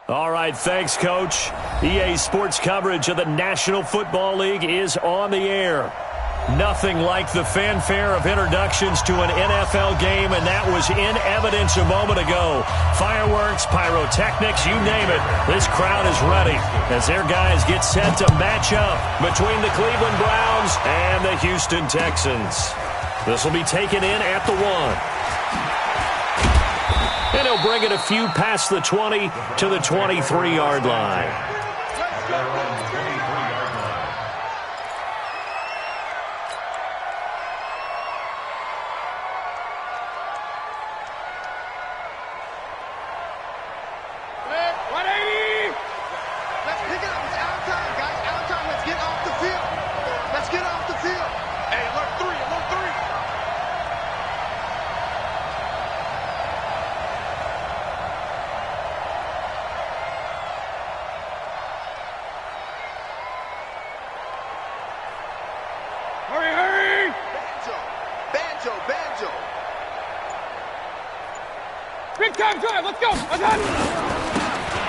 All right, thanks, Coach. EA Sports coverage of the National Football League is on the air. Nothing like the fanfare of introductions to an NFL game, and that was in evidence a moment ago. Fireworks, pyrotechnics, you name it. This crowd is ready as their guys get set to match up between the Cleveland Browns and the Houston Texans. This will be taken in at the 1. And he'll bring it a few past the 20 to the 23-yard line.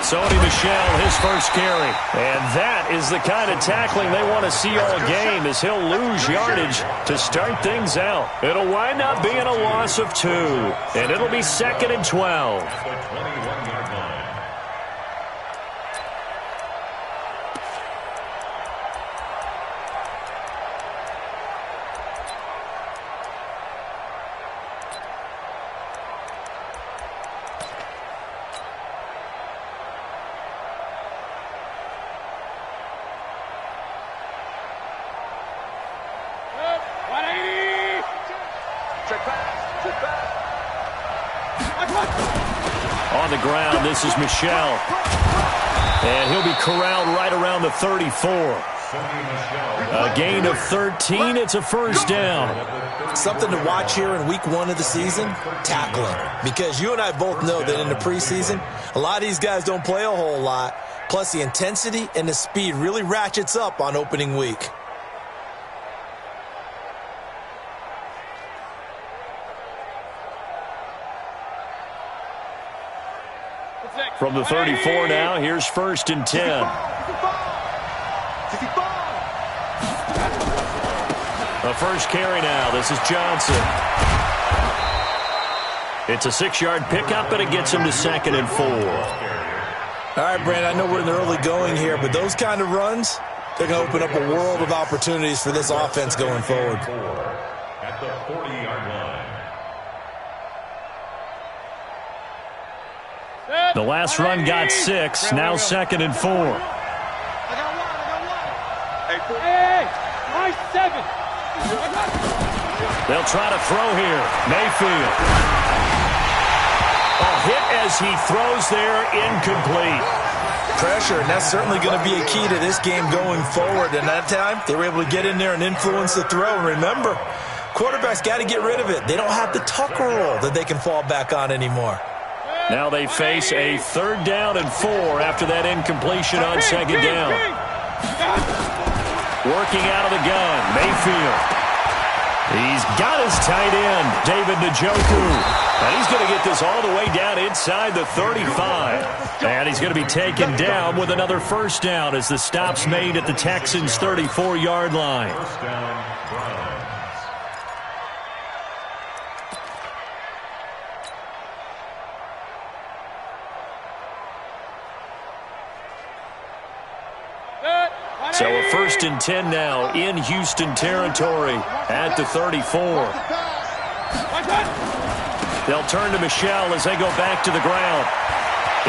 Sony Michel, his first carry. And that is the kind of tackling they want to see all game, as he'll lose yardage to start things out. It'll wind up being a loss of 2. And it'll be 2nd and 12. On the ground, this is Michel. And he'll be corralled right around the 34. A gain of 13. It's a first down. Something to watch here in week 1 of the season, tackling. Because you and I both know that in the preseason, a lot of these guys don't play a whole lot. Plus, the intensity and the speed really ratchets up on opening week. From the 34 now, here's 1st and 10. The first carry now. This is Johnson. It's a 6-yard pickup, and it gets him to 2nd and 4. All right, Brandon, I know we're in the early going here, but those kind of runs, they're going to open up a world of opportunities for this offense going forward. At the 40-yard line. The last run got 6. Now 2nd and 4. I got one. Hey, nice 7. They'll try to throw here. Mayfield. A hit as he throws there, incomplete. Pressure, and that's certainly going to be a key to this game going forward. And that time, they were able to get in there and influence the throw. And remember, quarterbacks got to get rid of it. They don't have the tucker roll that they can fall back on anymore. Now they face a 3rd down and 4 after that incompletion on 2nd down. Working out of the gun, Mayfield. He's got his tight end, David Njoku. And he's going to get this all the way down inside the 35. And he's going to be taken down with another first down as the stop's made at the Texans' 34-yard line. First down, Browns. So a 1st and 10 now in Houston territory at the 34. They'll turn to Michel as they go back to the ground.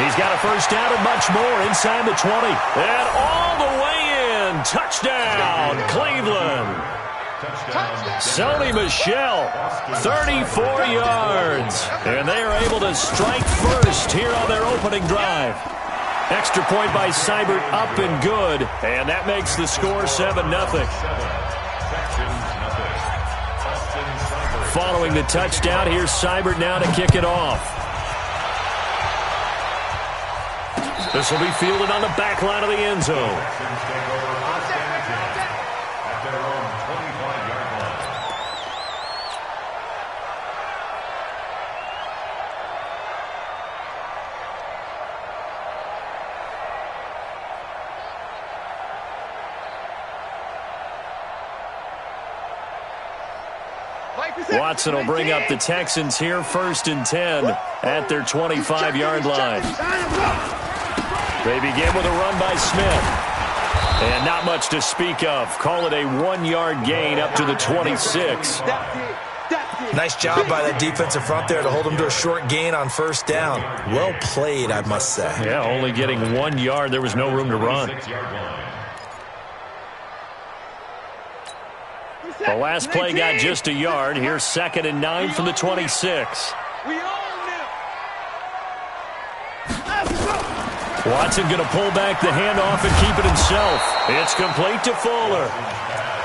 He's got a first down and much more inside the 20. And all the way in. Touchdown, Cleveland. Sony Michel, 34 yards. And they are able to strike first here on their opening drive. Extra point by Seibert, up and good. And that makes the score 7-0. Following the touchdown, here's Seibert now to kick it off. This will be fielded on the back line of the end zone. Watson will bring up the Texans here, 1st and 10 at their 25-yard line. They begin with a run by Smith. And not much to speak of. Call it a 1-yard gain up to the 26. Nice job by that defensive front there to hold him to a short gain on 1st down. Well played, I must say. Yeah, only getting 1 yard. There was no room to run. The last play got just a yard. Here's 2nd and 9 from the 26. Watson going to pull back the handoff and keep it himself. It's complete to Fuller.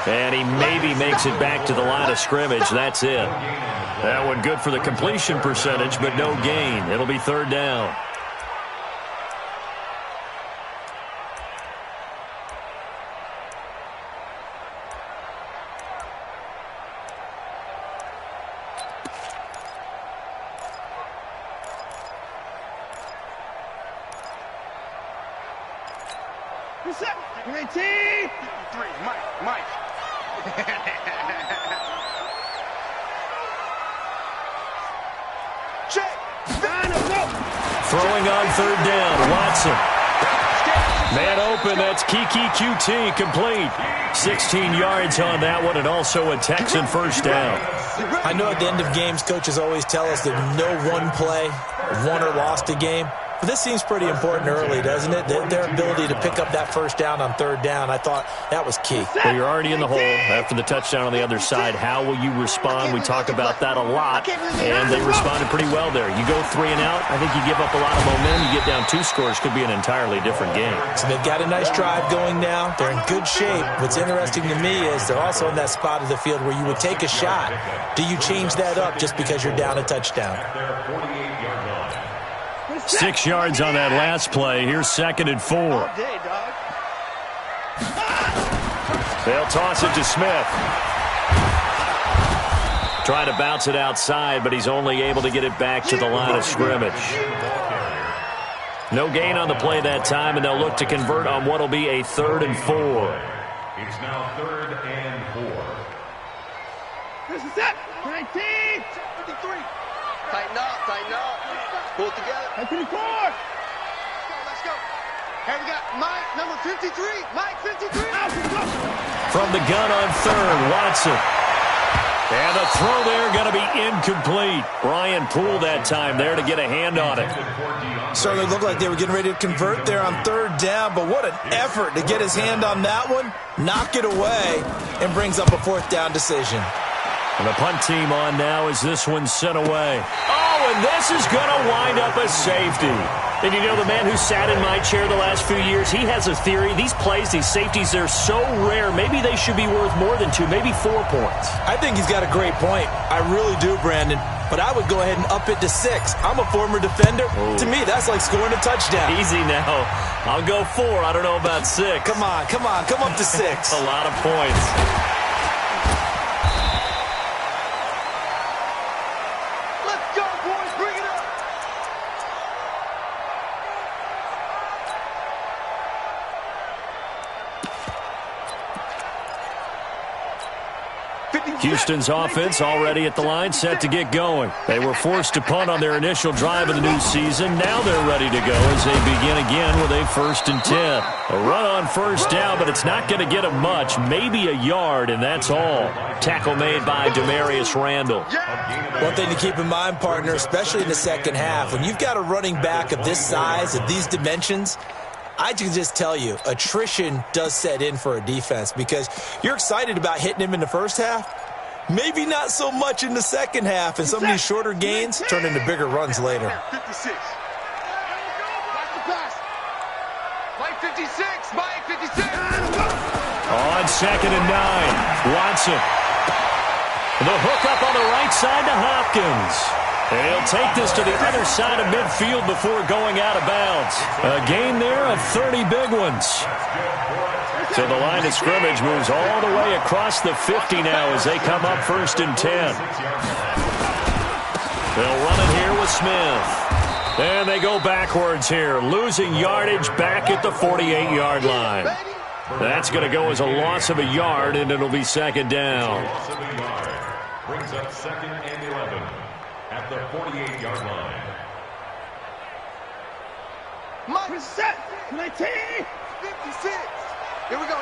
And he maybe makes it back to the line of scrimmage. That's it. That one good for the completion percentage, but no gain. It'll be 3rd down. Mike. Throwing on 3rd down, Watson. Man open, that's Kiki QT, complete. 16 yards on that one, and also a Texan 1st down. I know at the end of games, coaches always tell us that no one play won or lost a game. But this seems pretty important early, doesn't it? Their ability to pick up that 1st down on 3rd down, I thought that was key. Well, you're already in the hole after the touchdown on the other side. How will you respond? We talk about that a lot, and they responded pretty well there. You go 3 and out, I think you give up a lot of momentum. You get down 2 scores, could be an entirely different game. So they've got a nice drive going now. They're in good shape. What's interesting to me is they're also in that spot of the field where you would take a shot. Do you change that up just because you're down a touchdown? 6 yards on that last play. Here's 2nd and 4. They'll toss it to Smith. Try to bounce it outside, but he's only able to get it back to the line of scrimmage. No gain on the play that time, and they'll look to convert on what will be a 3rd and 4. It's now 3rd and 4. This is it. 19. 53. Tighten up. Pull it together. 54. Let's go. Here we got Mike, number 53. Mike, 53. From the gun on 3rd, Watson. And the throw there going to be incomplete. Ryan Poole that time there to get a hand on it. Certainly looked like they were getting ready to convert there on 3rd down, but what an effort to get his hand on that one, knock it away, and brings up a 4th down decision. And the punt team on now as this one's sent away. Oh, and this is going to wind up a safety. And you know, the man who sat in my chair the last few years, he has a theory. These plays, these safeties, they're so rare. Maybe they should be worth more than 2, maybe 4 points. I think he's got a great point. I really do, Brandon. But I would go ahead and up it to 6. I'm a former defender. Ooh. To me, that's like scoring a touchdown. Easy now. I'll go 4. I don't know about 6. Come on. Come up to 6. A lot of points. Houston's offense already at the line, set to get going. They were forced to punt on their initial drive of the new season. Now they're ready to go as they begin again with a 1st and 10. A run on 1st down, but it's not going to get them much. Maybe a yard, and that's all. Tackle made by Demarius Randall. One thing to keep in mind, partner, especially in the second half, when you've got a running back of this size, of these dimensions, I can just tell you, attrition does set in for a defense because you're excited about hitting him in the first half. Maybe not so much in the second half, and some of these shorter gains turn into bigger runs later. 56. Mike 56. Mike 56. On 2nd and 9, Watson. The hook up on the right side to Hopkins. And he'll take this to the other side of midfield before going out of bounds. A gain there of 30 big ones. So the line of scrimmage moves all the way across the 50 now as they come up 1st and 10. They'll run it here with Smith. And they go backwards here, losing yardage back at the 48-yard line. That's going to go as a loss of a yard, and it'll be 2nd down. Brings up 2nd and 11 at the 48-yard line. Mike, set, 19, 56. Here we go.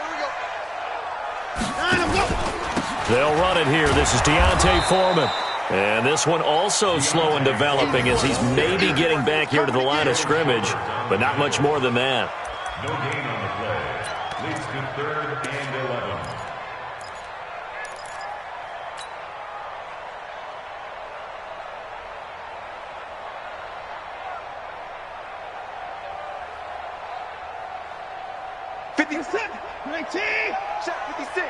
They'll run it here. This is Deontay Foreman. And this one also slow in developing as he's maybe getting back here to the line of scrimmage, but not much more than that. No gain on the play. Leads to 3rd and 11. Check 56.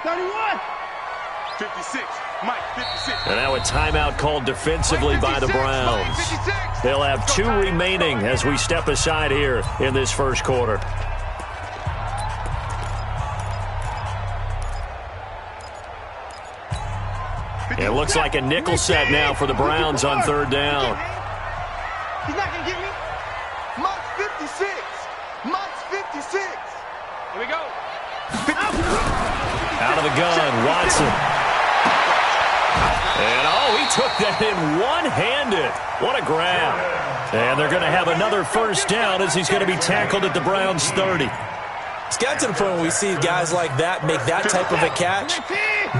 31. 56. Mike, 56. And now a timeout called defensively by the Browns. They'll have 2 remaining as we step aside here in this first quarter. It looks like a nickel set now for the Browns on 3rd down. He's not going to get me. Mike's 56. Mike's 56. Here we go. Out of the gun, Watson. And, he took that in one-handed. What a grab. And they're going to have another first down as he's going to be tackled at the Browns' 30. It's got to the point where we see guys like that make that type of a catch.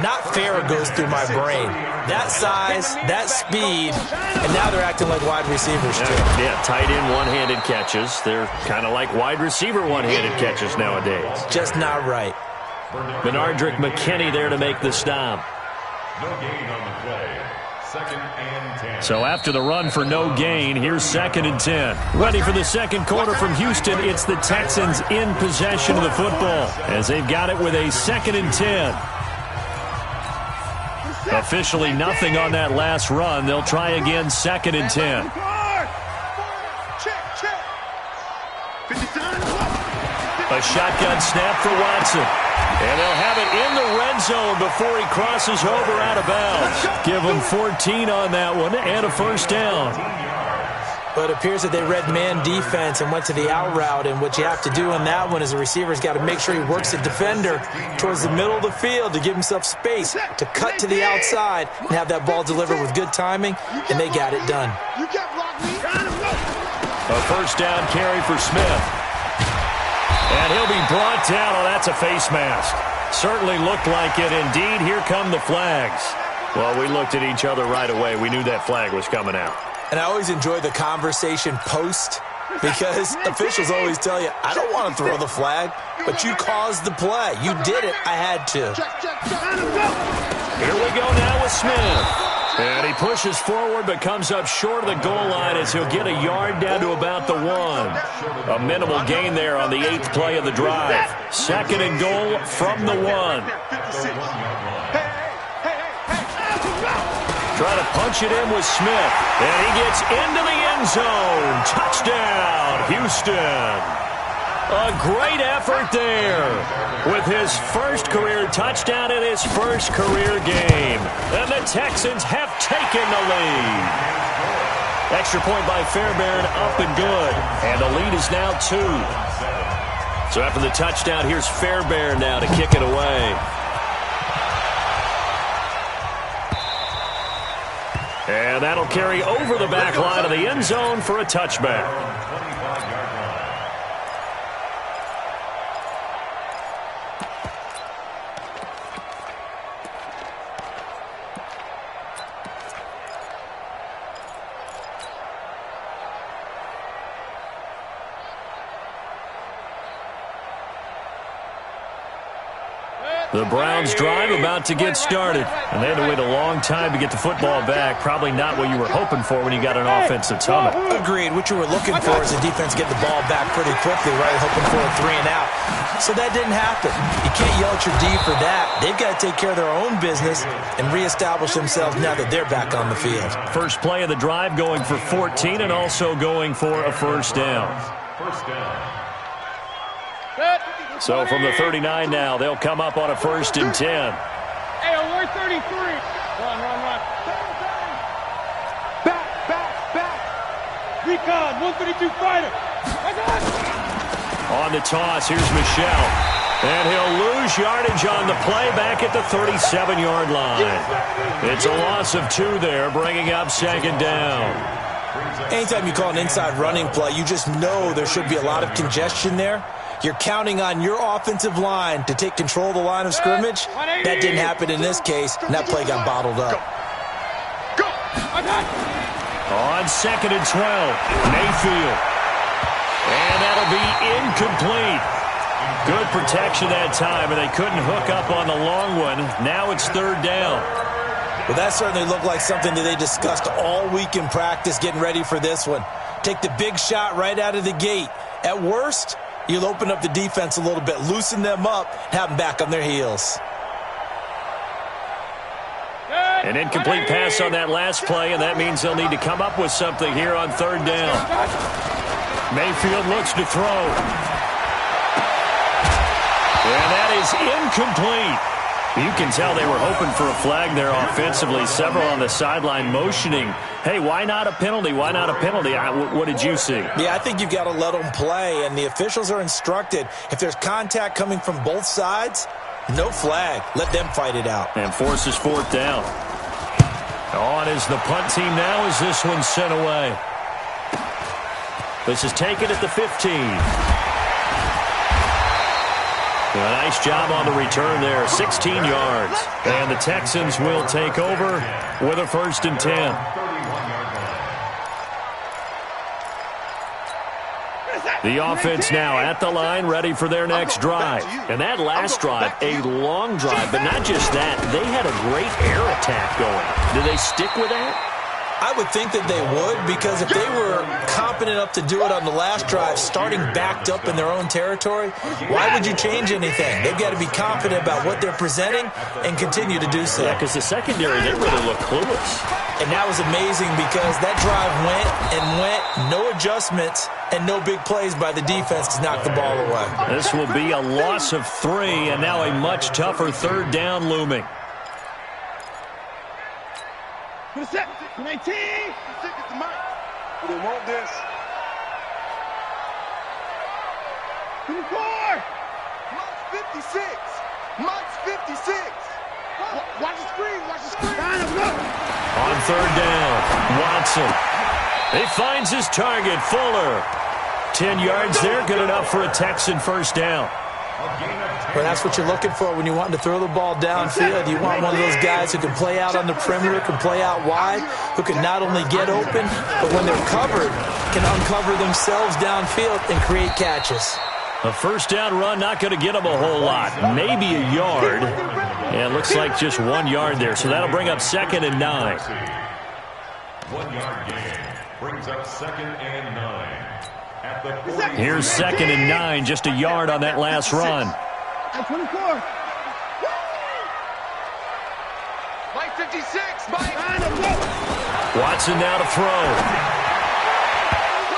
Not fair goes through my brain. That size, that speed, and now they're acting like wide receivers too. Yeah, tight end one-handed catches. They're kind of like wide receiver one-handed catches nowadays. Just not right. Benardrick McKinney there to make the stop. No gain on the play. 2nd and 10. So after the run for no gain, here's 2nd and 10. Ready for the second quarter from Houston. It's the Texans in possession of the football as they've got it with a 2nd and 10. Officially nothing on that last run. They'll try again 2nd and 10. A shotgun snap for Watson. And they'll have it in the red zone before he crosses over out of bounds. Give him 14 on that one and a first down. But it appears that they read man defense and went to the out route. And what you have to do on that one is the receiver's got to make sure he works the defender towards the middle of the field to give himself space to cut to the outside and have that ball delivered with good timing, and they got it done. A first down carry for Smith. And he'll be brought down. Oh, that's a face mask. Certainly looked like it. Indeed, here come the flags. Well, we looked at each other right away. We knew that flag was coming out. And I always enjoy the conversation post because officials always tell you, I don't want to throw the flag, but you caused the play. You did it. I had to. Here we go now with Smith. And he pushes forward but comes up short of the goal line as he'll get a yard down to about the 1. A minimal gain there on the 8th play of the drive. 2nd and goal from the 1. Try to punch it in with Smith. And he gets into the end zone. Touchdown, Houston. A great effort there with his first career touchdown in his first career game. And the Texans have taken the lead. Extra point by Fairbairn, up and good. And the lead is now 2. So after the touchdown, here's Fairbairn now to kick it away. And that'll carry over the back line of the end zone for a touchback. The Browns drive about to get started. And they had to wait a long time to get the football back. Probably not what you were hoping for when you got an offensive tunnel. Agreed. What you were looking for is the defense get the ball back pretty quickly, right? Hoping for a 3 and out. So that didn't happen. You can't yell at your D for that. They've got to take care of their own business and reestablish themselves now that they're back on the field. First play of the drive going for 14 and also going for a first down. First down. So from the 39 now, they'll come up on a 1st and 10. Hey, we're 33. Run. Back. Recon, 132 fighter. On the toss, here's Michelle. And he'll lose yardage on the play back at the 37-yard line. It's a loss of 2 there, bringing up 2nd down. Anytime you call an inside running play, you just know there should be a lot of congestion there. You're counting on your offensive line to take control of the line of scrimmage. That didn't happen in this case, and that play got bottled up. On 2nd and 12, Mayfield. And that'll be incomplete. Good protection that time, and they couldn't hook up on the long one. Now it's 3rd down. Well, that certainly looked like something that they discussed all week in practice getting ready for this one. Take the big shot right out of the gate. At worst, you'll open up the defense a little bit, loosen them up, have them back on their heels. An incomplete pass on that last play, and that means they'll need to come up with something here on 3rd down. Mayfield looks to throw. And that is incomplete. You can tell they were hoping for a flag there offensively. Several on the sideline motioning, hey, why not a penalty? Why not a penalty? What did you see? Yeah, I think you've got to let them play, and the officials are instructed. If there's contact coming from both sides, no flag. Let them fight it out. And forces 4th down. On is the punt team now as this one's sent away. This is taken at the 15. A nice job on the return there, 16 yards. And the Texans will take over with a 1st and 10. The offense now at the line, ready for their next drive. And that last drive, a long drive, but not just that. They had a great air attack going. Do they stick with that? I would think that they would, because if they were competent enough to do it on the last drive, starting backed up in their own territory, why would you change anything? They've got to be confident about what they're presenting and continue to do so. Yeah, because the secondary didn't really look clueless. And that was amazing because that drive went and went, no adjustments, and no big plays by the defense to knock the ball away. This will be a loss of 3, and now a much tougher 3rd down looming. Put a set. 19. Stick it to Mike. They want this. 24. Mike's 56. Mike's 56. Watch the screen. Watch the screen. On 3rd down, Watson. He finds his target, Fuller. 10 yards there, good enough for a Texan 1st down. Well, that's what you're looking for when you want to throw the ball downfield. You want one of those guys who can play out on the perimeter, can play out wide, who can not only get open, but when they're covered, can uncover themselves downfield and create catches. A 1st down run, not going to get them a whole lot. Maybe a yard. And it looks like just 1 yard there. So that'll bring up 2nd and 9. 1 yard gain brings up 2nd and 9. Here's 2nd and 9, just a yard on that last run. At 24. Mike 56. Mike. Watson now to throw.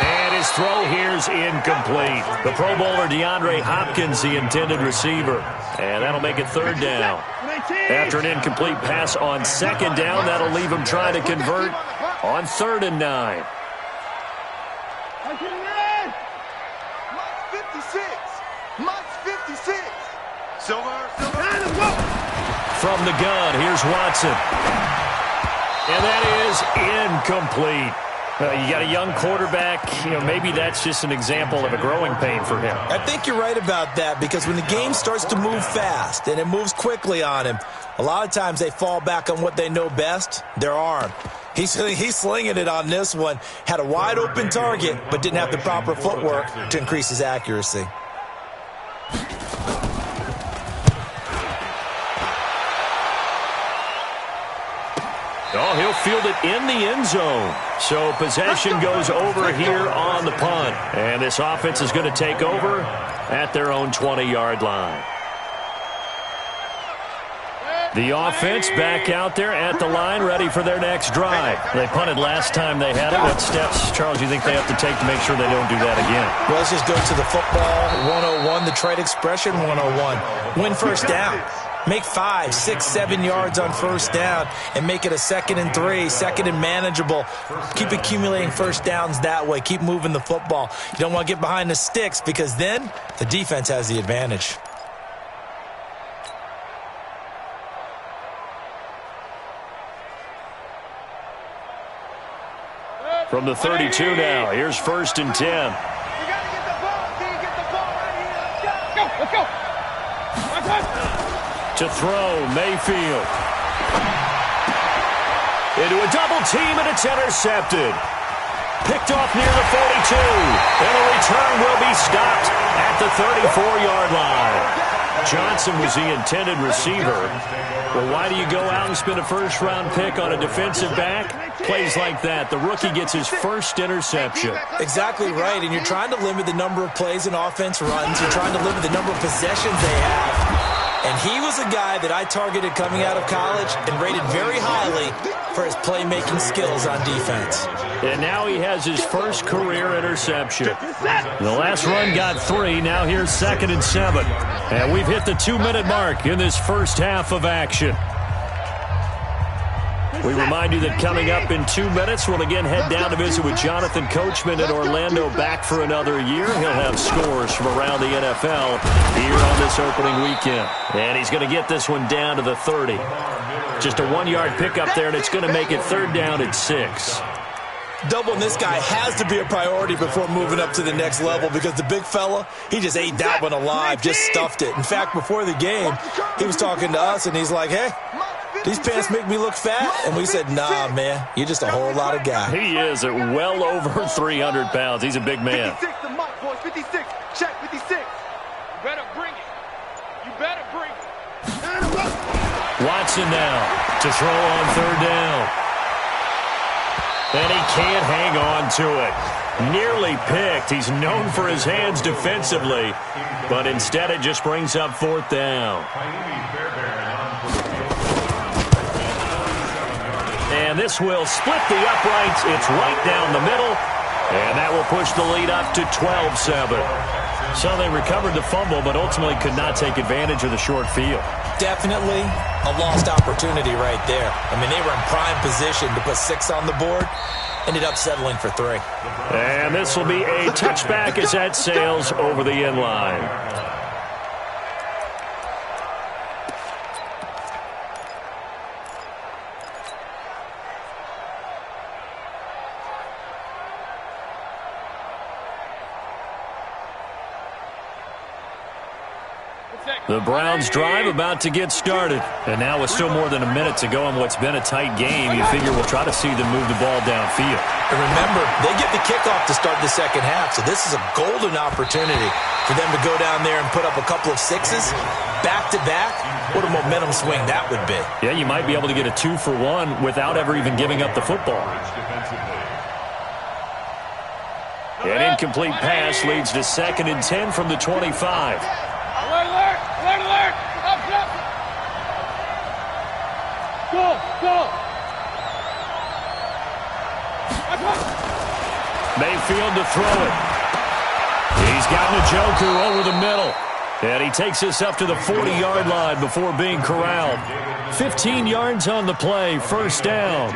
And his throw here's incomplete. The Pro Bowler DeAndre Hopkins, the intended receiver. And that'll make it 3rd down. After an incomplete pass on 2nd down, that'll leave him trying to convert on 3rd and 9. From the gun, here's Watson. And that is incomplete. You got a young quarterback. Maybe that's just an example of a growing pain for him. I think you're right about that, because when the game starts to move fast and it moves quickly on him, a lot of times they fall back on what they know best, their arm. He's slinging it on this one. Had a wide open target, but didn't have the proper footwork to increase his accuracy. Oh, he'll field it in the end zone. So possession goes over here on the punt. And this offense is going to take over at their own 20-yard line. The offense back out there at the line, ready for their next drive. They punted last time they had it. What steps, Charles, do you think they have to take to make sure they don't do that again? Well, let's just go to the football 101, the trade expression 101. Win 1st down. Make 5, 6, 7 yards on 1st down and make it a 2nd and 3, 2nd and manageable. Keep accumulating 1st downs that way. Keep moving the football. You don't want to get behind the sticks, because then the defense has the advantage. From the 32 now, here's 1st and 10. You got to get the ball, T. Get the ball right here. Let's go. Let's go. To throw, Mayfield. Into a double team, and it's intercepted. Picked off near the 42. And a return will be stopped at the 34-yard line. Johnson was the intended receiver. Well, why do you go out and spend a first-round pick on a defensive back? Plays like that. The rookie gets his first interception. Exactly right, and you're trying to limit the number of plays and offense runs. You're trying to limit the number of possessions they have. And he was a guy that I targeted coming out of college and rated very highly for his playmaking skills on defense. And now he has his first career interception. The last run got 3. Now here's 2nd and 7. And we've hit the 2-minute mark in this first half of action. We remind you that coming up in 2 minutes, we'll again head down to visit with Jonathan Coachman in Orlando, back for another year. He'll have scores from around the NFL here on this opening weekend. And he's going to get this one down to the 30. Just a 1-yard pickup there, and it's going to make it 3rd down at 6. Doubling this guy has to be a priority before moving up to the next level, because the big fella, he just ate that one alive, just stuffed it. In fact, before the game, he was talking to us, and he's like, hey, these pants make me look fat? And we said, nah, man, you're just a whole lot of guy. He is at well over 300 pounds. He's a big man. 56 the mark, boys. 56. Check 56. You better bring it. You better bring it. Watson now to throw on 3rd down. And he can't hang on to it. Nearly picked. He's known for his hands defensively, but instead it just brings up 4th down. And this will split the uprights. It's right down the middle, and that will push the lead up to 12-7. So they recovered the fumble, but ultimately could not take advantage of the short field. Definitely a lost opportunity right there. I mean, they were in prime position to put 6 on the board. Ended up settling for 3. And this will be a touchback as that sails over the end line. The Browns drive about to get started. And now with still more than a minute to go in what's been a tight game, you figure we'll try to see them move the ball downfield. And remember, they get the kickoff to start the second half, so this is a golden opportunity for them to go down there and put up a couple of 6s back-to-back. What a momentum swing that would be. Yeah, you might be able to get a 2-for-1 without ever even giving up the football. An incomplete pass leads to 2nd and 10 from the 25. Alert! Up! Go! Mayfield to throw it. He's got Njoku over the middle. And he takes this up to the 40-yard line before being corralled. 15 yards on the play, 1st down.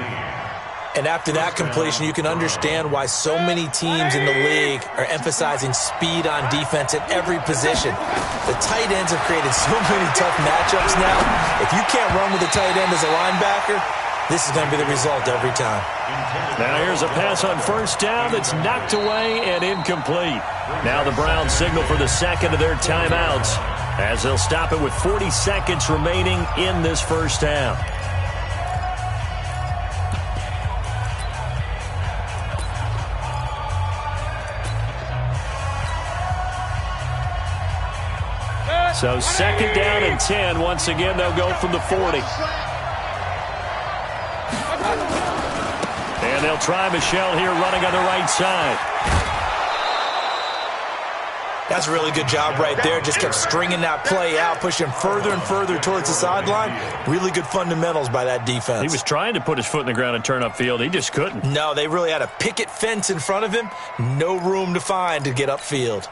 And after that completion, you can understand why so many teams in the league are emphasizing speed on defense at every position. The tight ends have created so many tough matchups now. If you can't run with a tight end as a linebacker, this is going to be the result every time. Now here's a pass on 1st down that's knocked away and incomplete. Now the Browns signal for the 2nd of their timeouts as they'll stop it with 40 seconds remaining in this first half. So 2nd down and 10. Once again, they'll go from the 40. And they'll try Michel here running on the right side. That's a really good job right there. Just kept stringing that play out, pushing further and further towards the sideline. Really good fundamentals by that defense. He was trying to put his foot in the ground and turn upfield. He just couldn't. No, they really had a picket fence in front of him. No room to find to get upfield.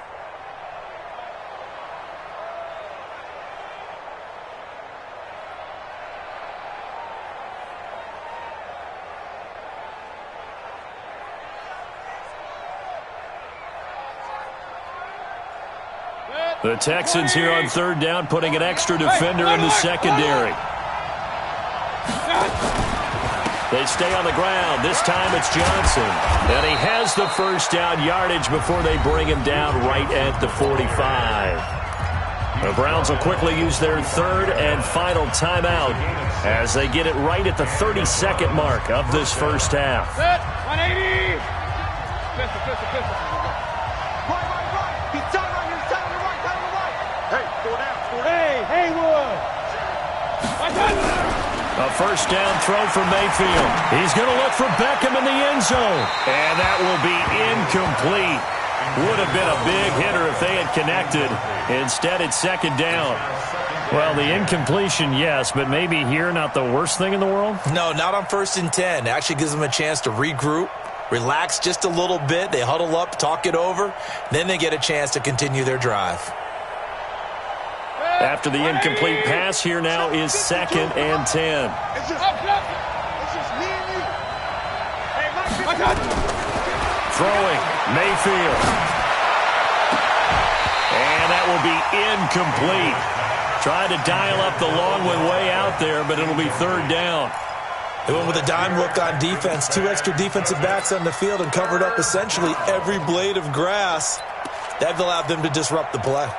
The Texans here on 3rd down, putting an extra defender in the secondary. They stay on the ground. This time it's Johnson. And he has the first down yardage before they bring him down right at the 45. The Browns will quickly use their third and final timeout as they get it right at the 32nd mark of this first half. 180. Right. He's down right here. Down to the right. Down to the right. Hey, 4 down. Hey, Haywood. A first down throw for Mayfield. He's going to look for Beckham in the end zone. And that will be incomplete. Would have been a big hitter if they had connected. Instead, it's second down. Well, the incompletion, yes, but maybe here not the worst thing in the world? No, not on 1st and 10. It actually gives them a chance to regroup, relax just a little bit. They huddle up, talk it over. Then they get a chance to continue their drive. After the incomplete pass, here now is 2nd and 10. It's just me and you. Hey, Mike. Throwing, Mayfield. And that will be incomplete. Trying to dial up the long one way out there, but it'll be 3rd down. They went with a dime look on defense. 2 extra defensive backs on the field and covered up essentially every blade of grass. That allowed them to disrupt the play.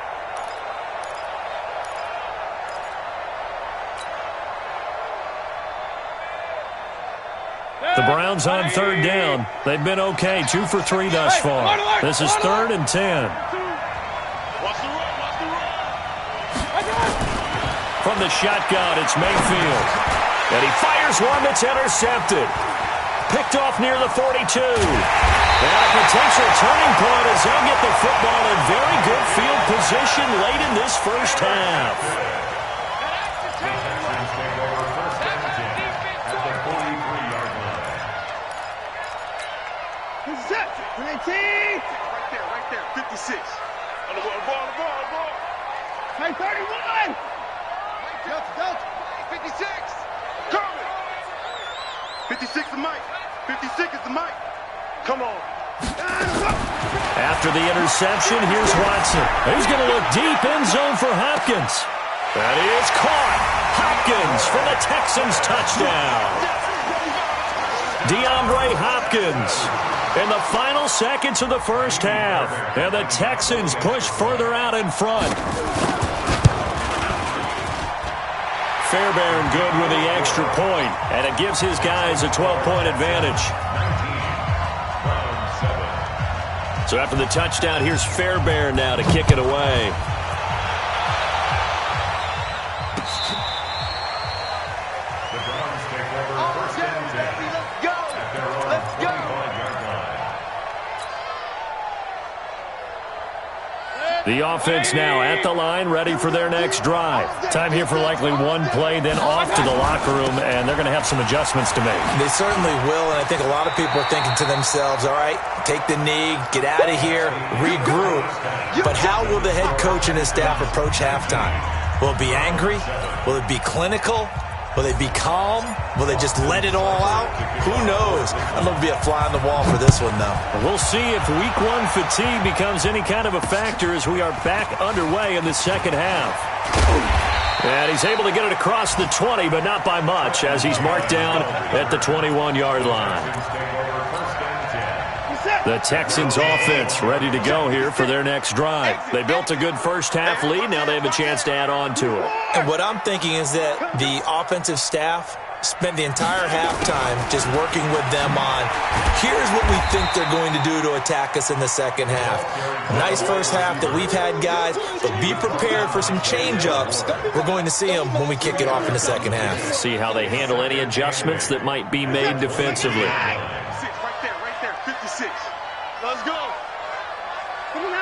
The Browns on 3rd down. They've been okay, 2 for 3 thus far. This is 3rd and 10. From the shotgun, it's Mayfield. And he fires one that's intercepted. Picked off near the 42. And a potential turning point as they'll get the football in very good field position late in this first half. Right there, 56. On the ball. Hey, 31. Delta. 56. Coming. 56 is Mike. 56 is the Mike. Come on. After the interception, here's Watson. He's going to look deep end zone for Hopkins. That is caught. Hopkins for the Texans touchdown. DeAndre Hopkins in the final seconds of the first half. And the Texans push further out in front. Fairbairn good with the extra point, and it gives his guys a 12-point advantage. So after the touchdown, here's Fairbairn now to kick it away. The offense now at the line, ready for their next drive. Time here for likely one play, then off to the locker room, and they're going to have some adjustments to make. They certainly will, and I think a lot of people are thinking to themselves, all right, take the knee, get out of here, regroup. But how will the head coach and his staff approach halftime? Will it be angry? Will it be clinical? Will they be calm? Will they just let it all out? Who knows? I'm going to be a fly on the wall for this one, though. We'll see if Week 1 fatigue becomes any kind of a factor as we are back underway in the second half. And he's able to get it across the 20, but not by much, as he's marked down at the 21-yard line. The Texans offense ready to go here for their next drive. They built a good first half lead. Now they have a chance to add on to it. And what I'm thinking is that the offensive staff spent the entire halftime just working with them on, here's what we think they're going to do to attack us in the second half. Nice first half that we've had, guys, but be prepared for some change-ups. We're going to see them when we kick it off in the second half. See how they handle any adjustments that might be made defensively. Right there, 56. Let's go. Come on.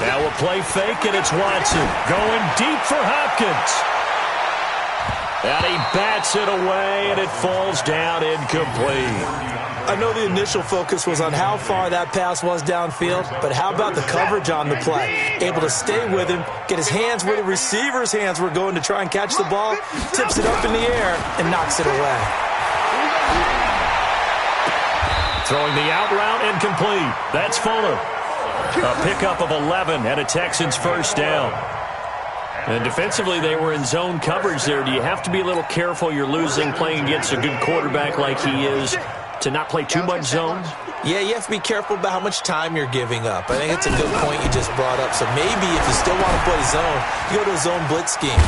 Now a play fake, and it's Watson going deep for Hopkins. And he bats it away, and it falls down incomplete. I know the initial focus was on how far that pass was downfield, but how about the coverage on the play? Able to stay with him, get his hands where the receiver's hands were going to try and catch the ball, tips it up in the air, and knocks it away. Throwing the out route incomplete. That's Fuller. A pickup of 11 and a Texans first down. And defensively, they were in zone coverage there. Do you have to be a little careful? You're losing playing against a good quarterback like he is to not play too much zone? Yeah, you have to be careful about how much time you're giving up. I think it's a good point you just brought up. So maybe if you still want to play zone, you go to a zone blitz scheme.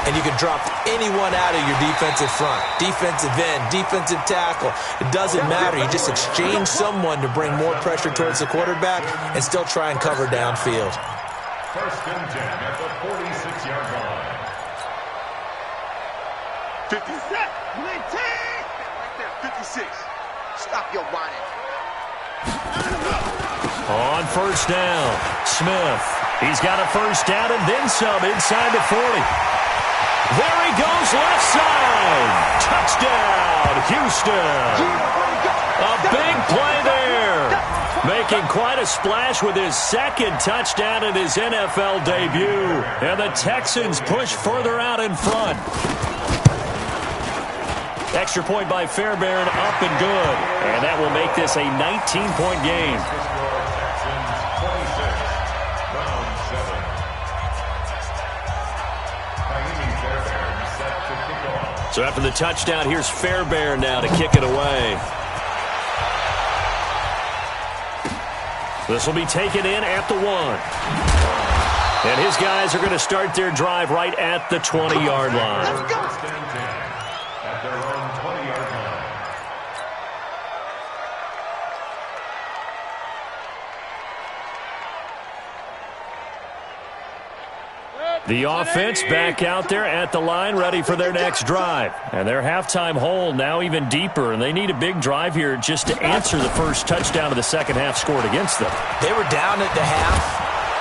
And you can drop anyone out of your defensive front. Defensive end, defensive tackle. It doesn't matter. You just exchange someone to bring more pressure towards the quarterback and still try and cover downfield. First and 10 at the 46-yard line. 57, 19. Right there, 56. Stop your whining. On first down, Smith. He's got a first down and then some inside the 40. There he goes, left side. Touchdown, Houston. A big play there. Making quite a splash with his second touchdown in his NFL debut. And the Texans push further out in front. Extra point by Fairbairn, up and good. And that will make this a 19-point game. So after the touchdown, here's Fairbairn now to kick it away. This will be taken in at the 1. And his guys are going to start their drive right at the 20-yard line. At their own 20-yard line. The offense back out there at the line, ready for their next drive. And their halftime hole now even deeper, and they need a big drive here just to answer the first touchdown of the second half scored against them. They were down at the half.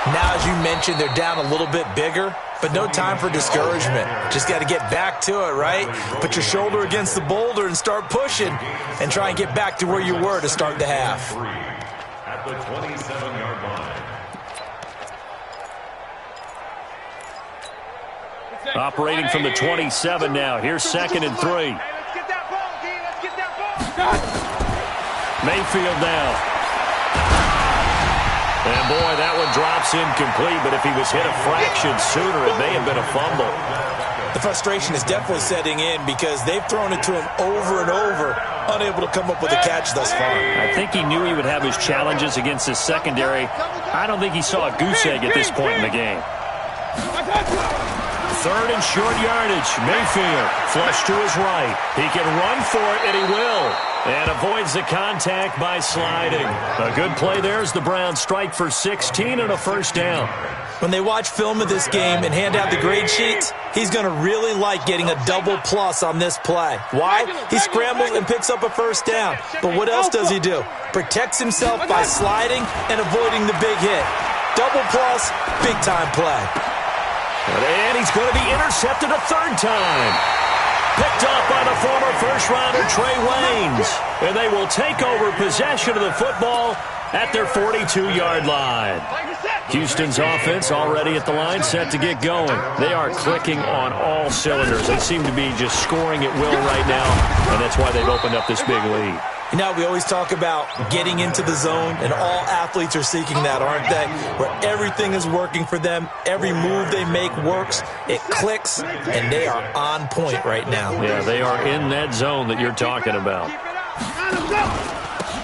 Now, as you mentioned, they're down a little bit bigger, but no time for discouragement. Just got to get back to it, right? Put your shoulder against the boulder and start pushing and try and get back to where you were to start the half. At the 27-yard line. Operating from the 27 now. Here's second and 3. Hey, let's get that ball, D. Let's get that ball. Mayfield now. And boy, that one drops incomplete, but if he was hit a fraction sooner, it may have been a fumble. The frustration is definitely setting in because they've thrown it to him over and over, unable to come up with a catch thus far. I think he knew he would have his challenges against his secondary. I don't think he saw a goose egg at this point in the game. Third and short yardage. Mayfield flush to his right. He can run for it, and he will. And avoids the contact by sliding. A good play there as the Browns strike for 16 and a first down. When they watch film of this game and hand out the grade sheets, he's going to really like getting a double plus on this play. Why? He scrambles and picks up a first down. But what else does he do? Protects himself by sliding and avoiding the big hit. Double plus, big-time play. And he's going to be intercepted a third time. Picked up by the former first-rounder Trey Waynes. And they will take over possession of the football at their 42-yard line. Houston's offense already at the line, set to get going. They are clicking on all cylinders. They seem to be just scoring at will right now, and that's why they've opened up this big lead. You know, we always talk about getting into the zone, and all athletes are seeking that, aren't they? Where everything is working for them, every move they make works, it clicks, and they are on point right now. Yeah, they are in that zone that you're talking about.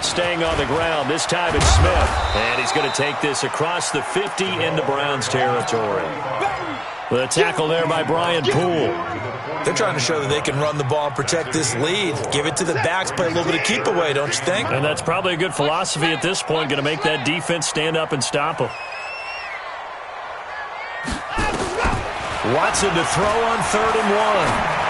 Staying on the ground, this time it's Smith. And he's going to take this across the 50 into Browns territory. The tackle there by Brian Poole. They're trying to show that they can run the ball and protect this lead. Give it to the backs, play a little bit of keep away, don't you think? And that's probably a good philosophy at this point, going to make that defense stand up and stop them. Watson to throw on 3rd and 1.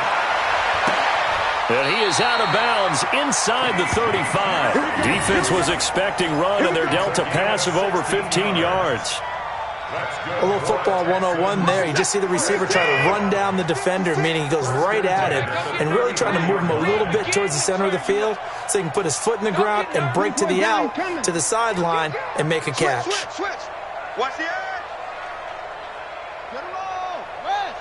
And he is out of bounds inside the 35. Defense was expecting run, and they're dealt a pass of over 15 yards. A little football 101 there. You just see the receiver try to run down the defender, meaning he goes right at him and really trying to move him a little bit towards the center of the field so he can put his foot in the ground and break to the out, to the sideline, and make a catch. Switch. Watch the edge. Get him low. West.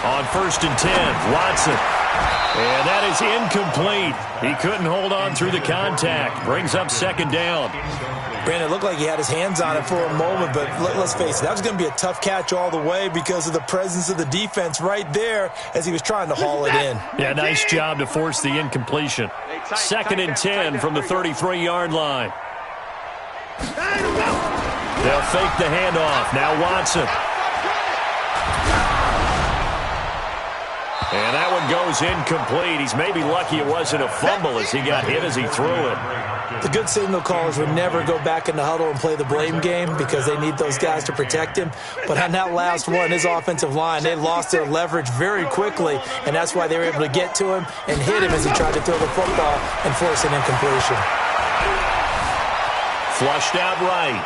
On 1st and 10, Watson. And that is incomplete. He couldn't hold on through the contact. Brings up second down. Brandon, it looked like he had his hands on it for a moment, but let's face it, that was going to be a tough catch all the way because of the presence of the defense right there as he was trying to haul it in. Yeah, nice job to force the incompletion. Second and 10 from the 33-yard line. They'll fake the handoff. Now Watson. And that one goes incomplete. He's maybe lucky it wasn't a fumble as he got hit as he threw it. The good signal callers would never go back in the huddle and play the blame game because they need those guys to protect him. But on that last one, his offensive line, they lost their leverage very quickly, and that's why they were able to get to him and hit him as he tried to throw the football and force an incompletion. Flushed out right.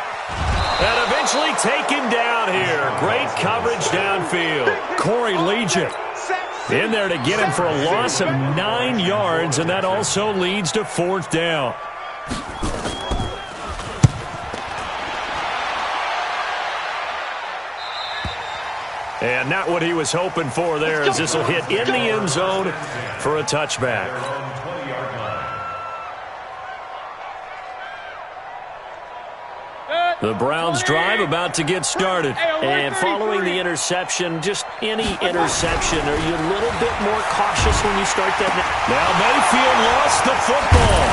And eventually taken down here. Great coverage downfield. Corey Legion in there to get him for a loss of 9 yards, and that also leads to fourth down. And not what he was hoping for there, as this will hit in the end zone for a touchback. The Browns drive about to get started. And following the interception, just any interception, are you a little bit more cautious when you start that? Now Mayfield lost the football.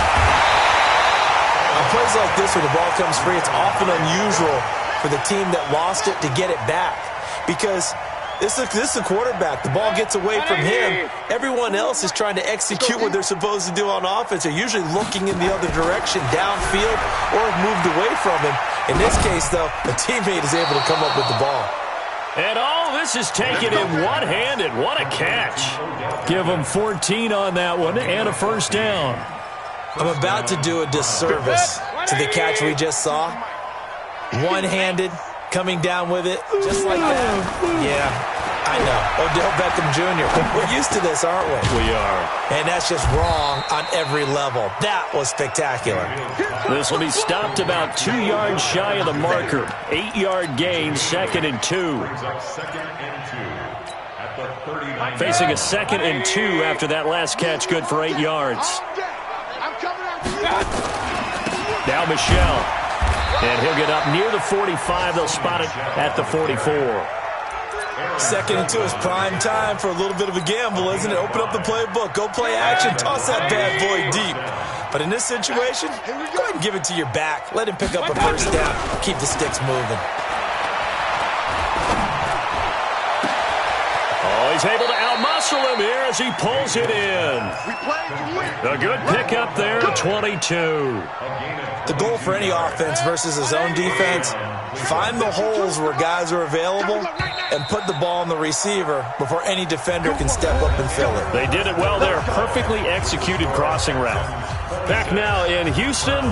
On plays like this where the ball comes free, it's often unusual for the team that lost it to get it back. Because this is a quarterback. The ball gets away from him. Everyone else is trying to execute what they're supposed to do on offense. They're usually looking in the other direction, downfield, or have moved away from him. In this case, though, a teammate is able to come up with the ball. And all this is taken in one-handed. What a catch. Give him 14 on that one and a first down. I'm about to do a disservice to the catch we just saw. One-handed, coming down with it, just like that. Yeah, I know. Odell Beckham Jr. We're used to this, aren't we? We are. And that's just wrong on every level. That was spectacular. This will be stopped about 2 yards shy of the marker. 8-yard gain, second and 2. Facing a second and 2 after that last catch, good for 8 yards. Now Michelle. And he'll get up near the 45. They'll spot it at the 44. Second and 2 is prime time for a little bit of a gamble, isn't it? Open up the playbook. Go play action. Toss that bad boy deep. But in this situation, go ahead and give it to your back. Let him pick up a first down. Keep the sticks moving. Oh, he's able to outmuscle him here as he pulls it in. A good pickup there, 22. The goal for any offense versus a zone defense, find the holes where guys are available and put the ball on the receiver before any defender can step up and fill it. They did it well there. Perfectly executed crossing route. Back now in Houston,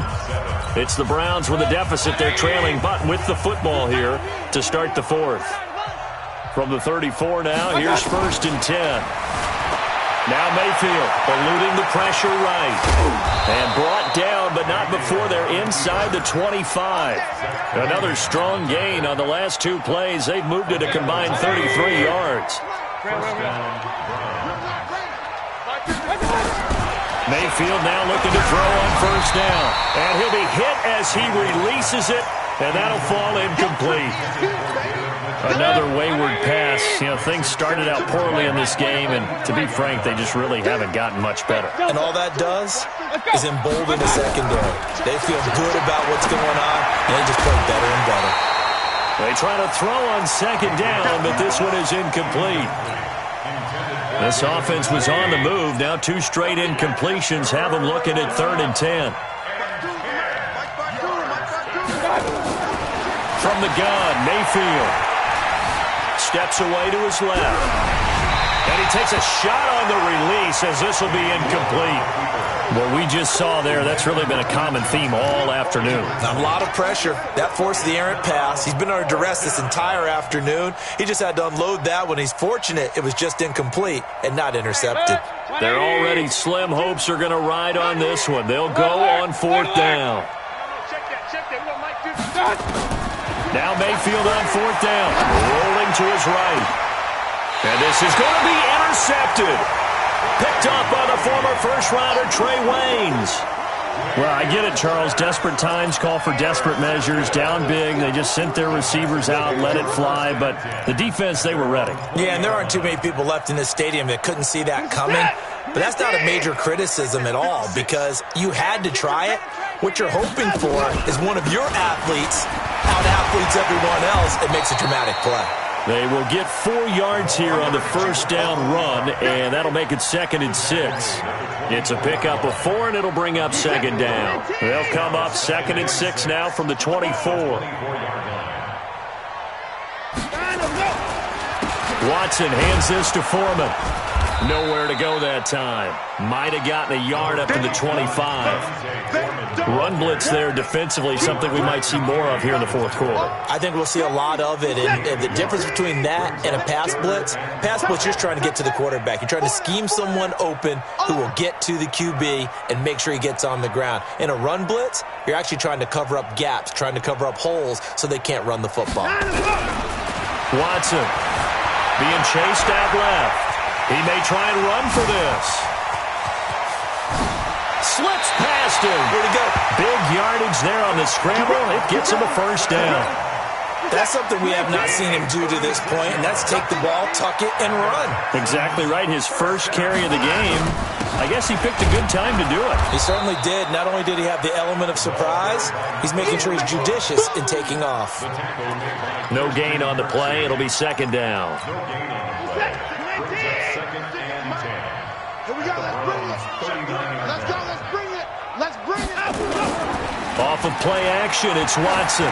it's the Browns with a deficit. They're trailing, but with the football here to start the fourth. From the 34 now, here's first and 10. Now Mayfield eluding the pressure right. And brought down, but not before they're inside the 25. Another strong gain on the last 2 plays. They've moved it a combined 33 yards. Mayfield now looking to throw on first down. And he'll be hit as he releases it, and that'll fall incomplete. Another wayward pass. You know, things started out poorly in this game, and to be frank, they just really haven't gotten much better. And all that does is embolden the secondary. They feel good about what's going on, and they just play better and better. They try to throw on second down, but this one is incomplete. This offense was on the move. Now 2 straight incompletions have them looking at 3rd and 10. From the gun, Mayfield steps away to his left. And he takes a shot on the release as this will be incomplete. What we just saw there, that's really been a common theme all afternoon. A lot of pressure. That forced the errant pass. He's been under duress this entire afternoon. He just had to unload that one. He's fortunate it was just incomplete and not intercepted. They're already slim hopes are going to ride on this one. They'll go on 4th down. Now Mayfield on 4th down. Rolling to his right. And this is going to be intercepted. Picked off by the former first-rounder Trey Waynes. Well, I get it, Charles. Desperate times call for desperate measures. Down big, they just sent their receivers out, let it fly. But the defense, they were ready. Yeah, and there aren't too many people left in this stadium that couldn't see that coming. But that's not a major criticism at all because you had to try it. What you're hoping for is one of your athletes out-athletes everyone else and makes a dramatic play. They will get 4 yards here on the first down run, and that'll make it 2nd and 6. It's a pickup of 4, and it'll bring up 2nd down. They'll come up 2nd and 6 now from the 24. Watson hands this to Foreman. Nowhere to go that time. Might have gotten a yard up to the 25. Run blitz there defensively, something we might see more of here in the fourth quarter. I think we'll see a lot of it, and the difference between that and a pass blitz, you're trying to get to the quarterback. You're trying to scheme someone open who will get to the QB and make sure he gets on the ground. In a run blitz, you're actually trying to cover up gaps, trying to cover up holes so they can't run the football. Watson being chased out left. He may try and run for this. Slips past him. Where'd he go? Big yardage there on the scramble. It gets him a first down. That's something we have not seen him do to this point, and that's take the ball, tuck it, and run. Exactly right. His first carry of the game. I guess he picked a good time to do it. He certainly did. Not only did he have the element of surprise, he's making sure he's judicious in taking off. No gain on the play. It'll be 2nd down. Off of play action, it's Watson.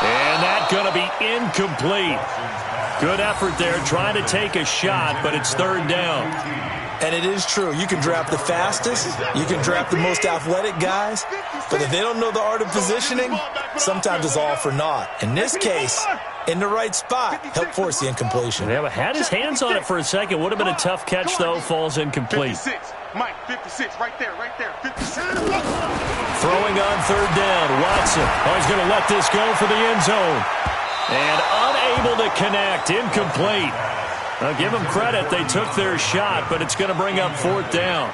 And that's going to be incomplete. Good effort there, trying to take a shot, but it's 3rd down. And it is true. You can draft the fastest. You can draft the most athletic guys. But if they don't know the art of positioning, sometimes it's all for naught. In this case, in the right spot, help force the incompletion. Yeah, but had his hands on it for a second. Would have been a tough catch, though. Falls incomplete. 56. Mike, 56, right there, 56. Throwing on 3rd down, Watson. Oh, he's going to let this go for the end zone. And unable to connect, incomplete. Now, give them credit, they took their shot, but it's going to bring up 4th down.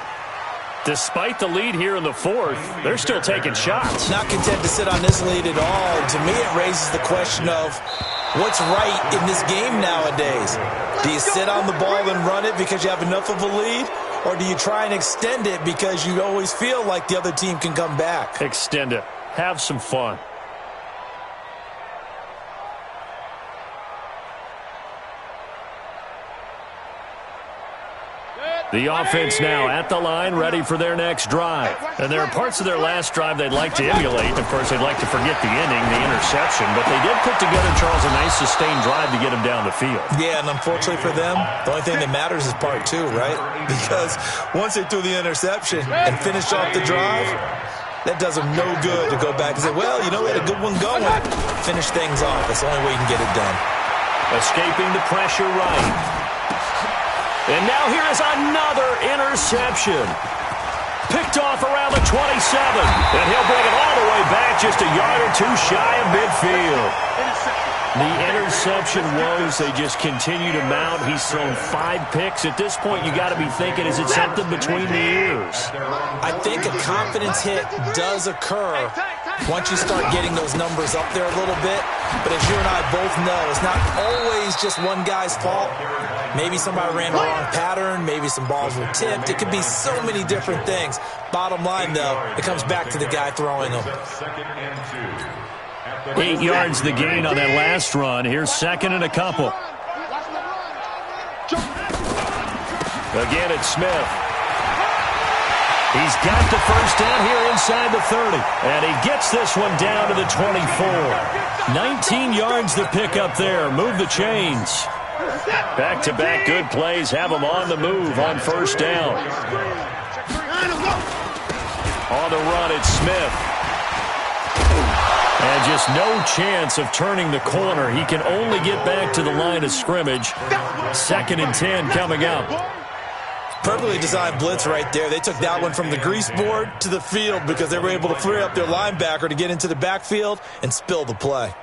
Despite the lead here in the 4th, they're still taking shots. Not content to sit on this lead at all. And to me, it raises the question of what's right in this game nowadays. Do you sit on the ball and run it because you have enough of a lead? Or do you try and extend it because you always feel like the other team can come back? Extend it. Have some fun. The offense now at the line, ready for their next drive. And there are parts of their last drive they'd like to emulate. Of course, they'd like to forget the ending, the interception. But they did put together, Charles, a nice sustained drive to get them down the field. Yeah, and unfortunately for them, the only thing that matters is part 2, right? Because once they threw the interception and finished off the drive, that does them no good to go back and say, well, you know, we had a good one going. Finish things off. That's the only way you can get it done. Escaping the pressure right. And now here is another interception. Picked off around the 27. And he'll bring it all the way back just a yard or 2 shy of midfield. The interception woes, they just continue to mount. He's thrown 5 picks. At this point, you got to be thinking, is it something between the ears? I think a confidence hit does occur once you start getting those numbers up there a little bit. But as you and I both know, it's not always just one guy's fault. Maybe somebody ran a wrong pattern. Maybe some balls were tipped. It could be so many different things. Bottom line, though, it comes back to the guy throwing them. 8 yards the gain on that last run. Here's 2nd and a couple. Again, it's Smith. He's got the first down here inside the 30. And he gets this one down to the 24. 19 yards to pick up there. Move the chains. Back-to-back good plays have them on the move on first down. On the run, it's Smith. And just no chance of turning the corner. He can only get back to the line of scrimmage. 2nd and 10 coming up. Perfectly designed blitz right there. They took that one from the grease board to the field because they were able to free up their linebacker to get into the backfield and spill the play.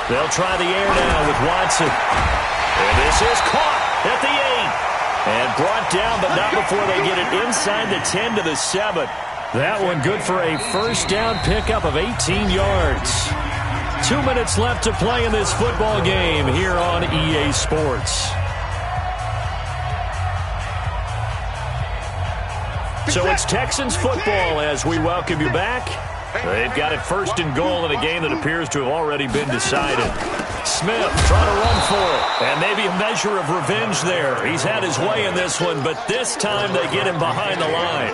They'll try the air now with Watson. And this is caught at the 8. And brought down, but not before they get it inside the 10 to the 7. That one good for a first down pickup of 18 yards. 2 minutes left to play in this football game here on EA Sports. So it's Texans football as we welcome you back. They've got it first and goal in a game that appears to have already been decided. Smith trying to run for it. And maybe a measure of revenge there. He's had his way in this one, but this time they get him behind the line.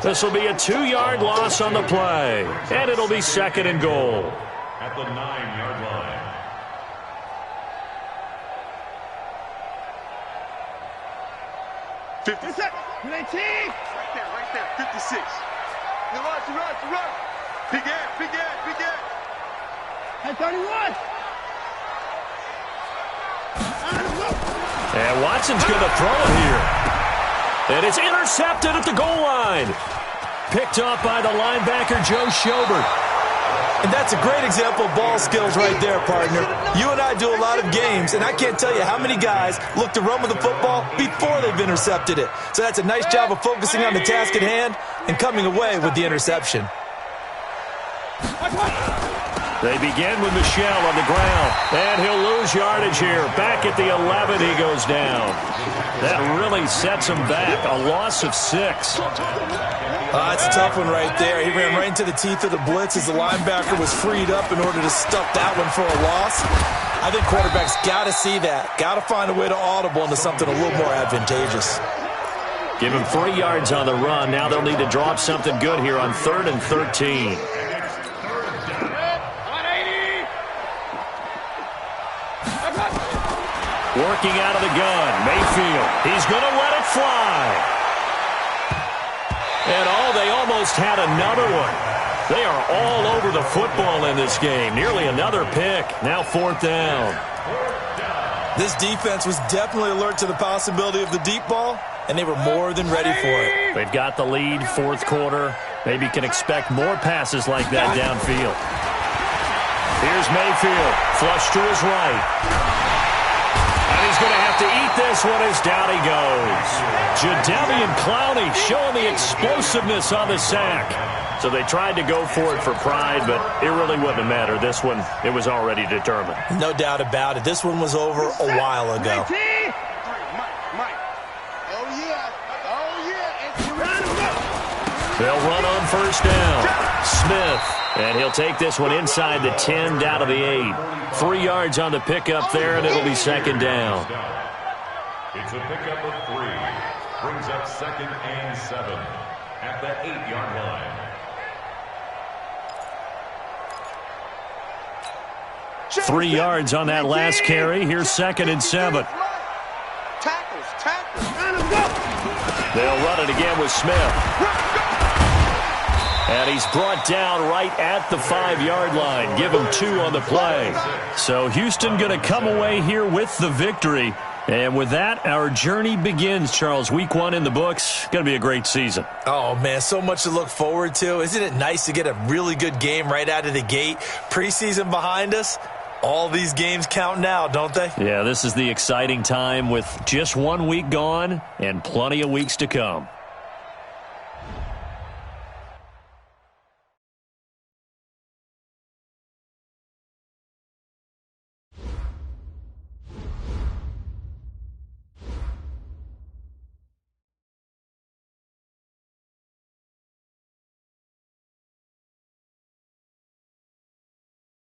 This will be a 2-yard loss on the play. And it'll be second and goal. At the 9-yard line. Right there, 56. Run. Big end. At 31. And Watson's going to throw it here. And it's intercepted at the goal line. Picked off by the linebacker, Joe Schobert. And that's a great example of ball skills right there, partner. You and I do a lot of games, and I can't tell you how many guys look to run with the football before they've intercepted it. So that's a nice job of focusing on the task at hand and coming away with the interception. They begin with Michel on the ground, and he'll lose yardage here. Back at the 11, he goes down. That really sets him back, a loss of 6. That's a tough one right there. He ran right into the teeth of the blitz as the linebacker was freed up in order to stuff that one for a loss. I think quarterbacks got to see that. Got to find a way to audible into something a little more advantageous. Give him 3 yards on the run. Now they'll need to drop something good here on 3rd and 13. Working out of the gun, Mayfield. He's going to let it fly. And they almost had another one. They are all over the football in this game. Nearly another pick. Now 4th down. This defense was definitely alert to the possibility of the deep ball, and they were more than ready for it. They've got the lead, 4th quarter. Maybe can expect more passes like that downfield. Here's Mayfield, flush to his right. And he's going to have to eat this one as down he goes. Jadeveon Clowney showing the explosiveness on the sack. So they tried to go for it for pride, but it really wouldn't have mattered. This one, it was already determined. No doubt about it. This one was over a while ago. Mike. Oh, yeah. They'll run on 1st down. Smith. And he'll take this one inside the 10 down to the 8. 3 yards on the pickup there, and it'll be 2nd down. It's a pickup of 3. Brings up 2nd and 7 at the 8-yard line. Three yards on that last carry. Here's 2nd and 7. Tackles. They'll run it again with Smith. And he's brought down right at the 5-yard line. Give him 2 on the play. So Houston going to come away here with the victory. And with that, our journey begins, Charles. Week 1 in the books. Going to be a great season. Oh, man, so much to look forward to. Isn't it nice to get a really good game right out of the gate? Preseason behind us. All these games count now, don't they? Yeah, this is the exciting time with just 1 week gone and plenty of weeks to come.